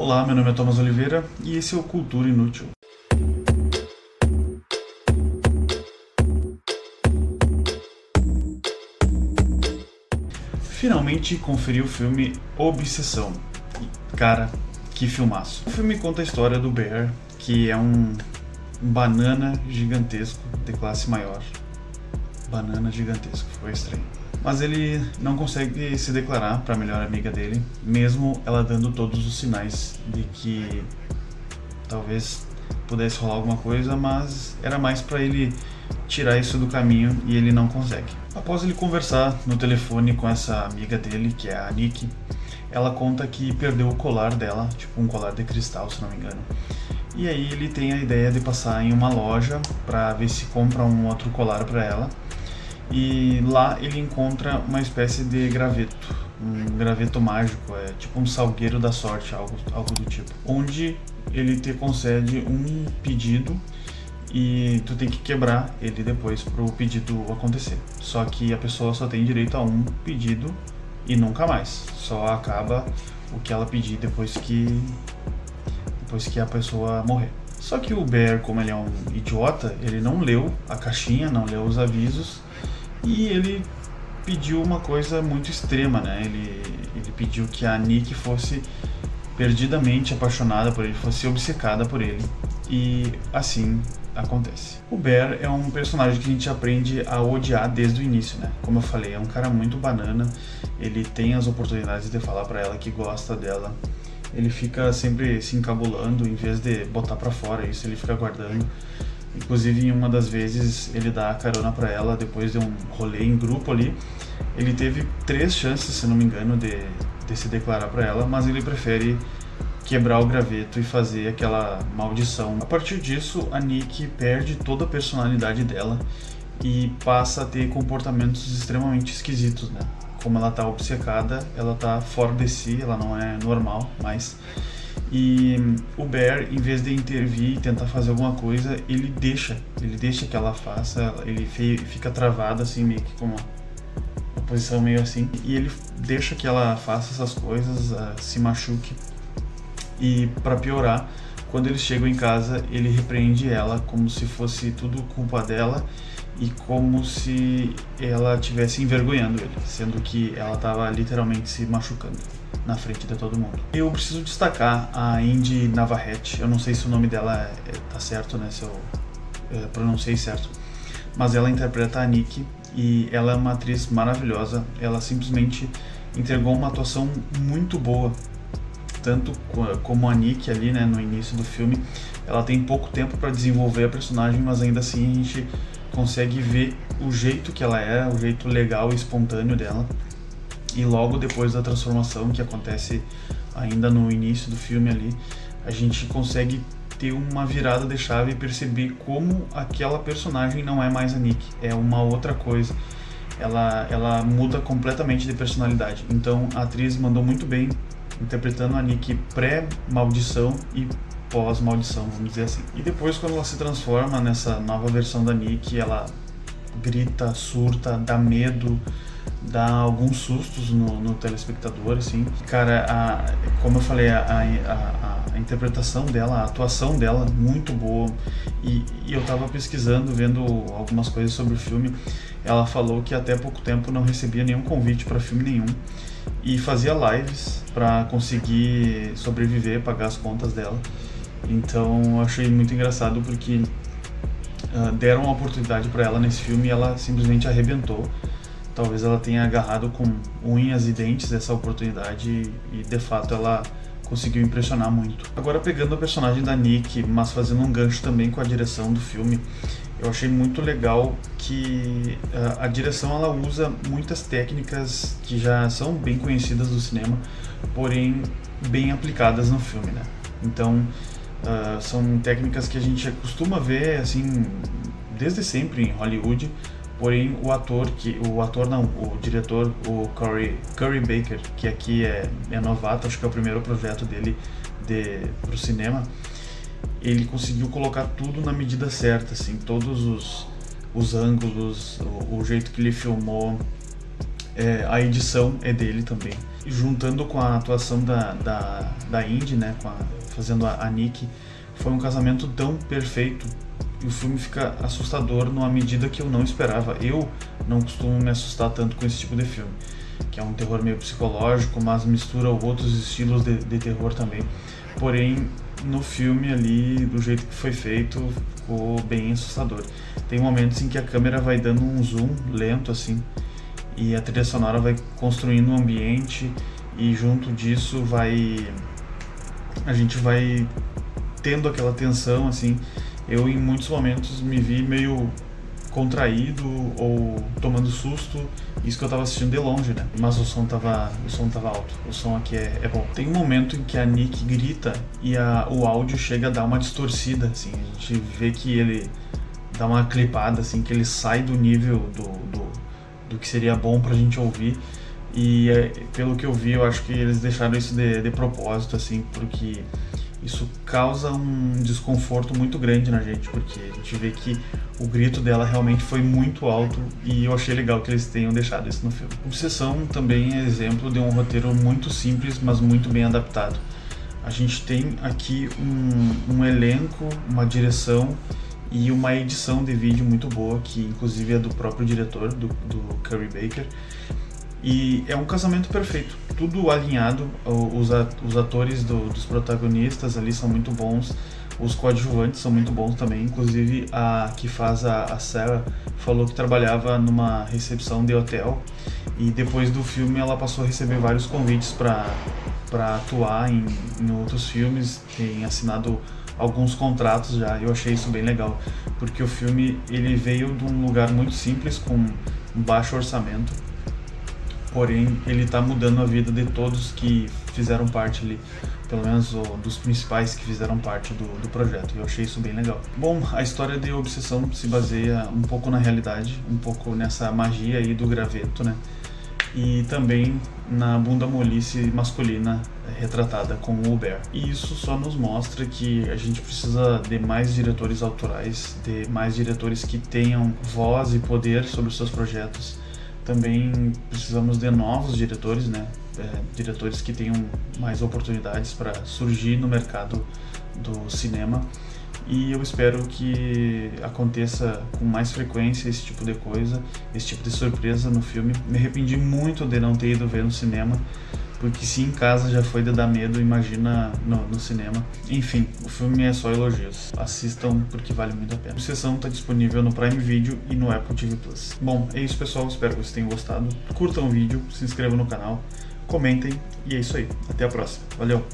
Olá, meu nome é Thomas Oliveira e esse é o Cultura Inútil. Finalmente conferi o filme Obsessão. Cara, que filmaço. O filme conta a história do Bear, que é um banana gigantesco de classe maior. Banana gigantesco, foi estranho. Mas ele não consegue se declarar para a melhor amiga dele, mesmo ela dando todos os sinais de que talvez pudesse rolar alguma coisa, mas era mais para ele tirar isso do caminho e ele não consegue. Após ele conversar no telefone com essa amiga dele, que é a Nick, ela conta que perdeu o colar dela, tipo um colar de cristal, se não me engano. E aí ele tem a ideia de passar em uma loja para ver se compra um outro colar para ela. E lá ele encontra uma espécie de graveto, um graveto mágico, é tipo um salgueiro da sorte, algo do tipo, onde ele te concede um pedido e tu tem que quebrar ele depois pro pedido acontecer. Só que a pessoa só tem direito a um pedido e nunca mais, só acaba o que ela pedir depois que a pessoa morrer. Só que o Bear, como ele é um idiota, ele não leu a caixinha, não leu os avisos e ele pediu uma coisa muito extrema, né? Ele pediu que a Nick fosse perdidamente apaixonada por ele, fosse obcecada por ele, e assim acontece. O Bear é um personagem que a gente aprende a odiar desde o início, né? Como eu falei, é um cara muito banana, ele tem as oportunidades de falar pra ela que gosta dela, ele fica sempre se encabulando, em vez de botar pra fora isso, ele fica guardando. Inclusive, em uma das vezes, ele dá carona pra ela depois de um rolê em grupo ali. Ele teve 3 chances, se não me engano, de se declarar pra ela, mas ele prefere quebrar o graveto e fazer aquela maldição. A partir disso, a Nick perde toda a personalidade dela e passa a ter comportamentos extremamente esquisitos, né? Como ela tá obcecada, ela tá fora de si, ela não é normal mais. E o Bear, em vez de intervir e tentar fazer alguma coisa, ele deixa que ela faça, ele fica travado assim, meio que com uma posição meio assim, e ele deixa que ela faça essas coisas, se machuque. E para piorar, quando eles chegam em casa, ele repreende ela como se fosse tudo culpa dela e como se ela estivesse envergonhando ele, sendo que ela estava literalmente se machucando na frente de todo mundo. Eu preciso destacar a Indy Navarrete, eu não sei se o nome dela tá certo, né, se eu pronunciei certo, mas ela interpreta a Nick e ela é uma atriz maravilhosa, ela simplesmente entregou uma atuação muito boa, tanto como a Nick ali, né, no início do filme. Ela tem pouco tempo para desenvolver a personagem, mas ainda assim a gente consegue ver o jeito que ela é, o jeito legal e espontâneo dela. E logo depois da transformação, que acontece ainda no início do filme ali, a gente consegue ter uma virada de chave e perceber como aquela personagem não é mais a Nick, é uma outra coisa. Ela muda completamente de personalidade. Então a atriz mandou muito bem, interpretando a Nick pré-maldição e pós-maldição, vamos dizer assim. E depois, quando ela se transforma nessa nova versão da Nick, ela grita, surta, dá medo, dá alguns sustos no telespectador, assim. Cara, como eu falei, a interpretação dela, a atuação dela, muito boa. E eu tava pesquisando, vendo algumas coisas sobre o filme. Ela falou que até pouco tempo não recebia nenhum convite para filme nenhum e fazia lives para conseguir sobreviver, pagar as contas dela. Então eu achei muito engraçado porque deram uma oportunidade para ela nesse filme e ela simplesmente arrebentou. Talvez ela tenha agarrado com unhas e dentes essa oportunidade e de fato ela conseguiu impressionar muito. Agora, pegando a personagem da Nick, mas fazendo um gancho também com a direção do filme, eu achei muito legal que a direção ela usa muitas técnicas que já são bem conhecidas do cinema, porém bem aplicadas no filme, né? Então são técnicas que a gente costuma ver assim desde sempre em Hollywood, porém o diretor, o Curry Baker, que aqui é novato, acho que é o primeiro projeto dele pro cinema, ele conseguiu colocar tudo na medida certa, assim, todos os ângulos, o jeito que ele filmou, A edição é dele também. Juntando com a atuação da Indy, né, fazendo a Nick, foi um casamento tão perfeito. E o filme fica assustador numa medida que eu não esperava. Eu não costumo me assustar tanto com esse tipo de filme, que é um terror meio psicológico, mas mistura outros estilos de terror também. Porém, no filme ali, do jeito que foi feito, ficou bem assustador. Tem momentos em que a câmera vai dando um zoom lento assim, e a trilha sonora vai construindo um ambiente, e junto disso a gente vai tendo aquela tensão assim. Eu em muitos momentos me vi meio contraído ou tomando susto, isso que eu tava assistindo de longe, né? Mas o som tava alto, o som aqui é bom. Tem um momento em que a Nick grita e o áudio chega a dar uma distorcida, assim, a gente vê que ele dá uma clipada, assim, que ele sai do nível do que seria bom pra gente ouvir. E pelo que eu vi, eu acho que eles deixaram isso de propósito, assim, porque isso causa um desconforto muito grande na gente, porque a gente vê que o grito dela realmente foi muito alto, e eu achei legal que eles tenham deixado isso no filme. Obsessão também é exemplo de um roteiro muito simples, mas muito bem adaptado. A gente tem aqui um elenco, uma direção e uma edição de vídeo muito boa, que inclusive é do próprio diretor, do Curry Baker. E é um casamento perfeito, tudo alinhado. Os atores dos protagonistas ali são muito bons, os coadjuvantes são muito bons também. Inclusive a que faz a Sarah falou que trabalhava numa recepção de hotel, e depois do filme ela passou a receber vários convites para atuar em outros filmes, tem assinado alguns contratos já. Eu achei isso bem legal, porque o filme ele veio de um lugar muito simples, com um baixo orçamento, porém ele está mudando a vida de todos que fizeram parte ali, pelo menos dos principais que fizeram parte do projeto. Eu achei isso bem legal. Bom, a história de Obsessão se baseia um pouco na realidade, um pouco nessa magia aí do graveto, né? E também na bunda molice masculina retratada com o Bear. E isso só nos mostra que a gente precisa de mais diretores autorais, de mais diretores que tenham voz e poder sobre os seus projetos. Também precisamos de novos diretores, né? Diretores que tenham mais oportunidades para surgir no mercado do cinema. E eu espero que aconteça com mais frequência esse tipo de coisa, esse tipo de surpresa no filme. Me arrependi muito de não ter ido ver no cinema, porque se em casa já foi de dar medo, imagina no cinema. Enfim, o filme é só elogios. Assistam porque vale muito a pena. A sessão está disponível no Prime Video e no Apple TV+. Bom, é isso, pessoal, espero que vocês tenham gostado. Curtam o vídeo, se inscrevam no canal, comentem, e é isso aí. Até a próxima. Valeu!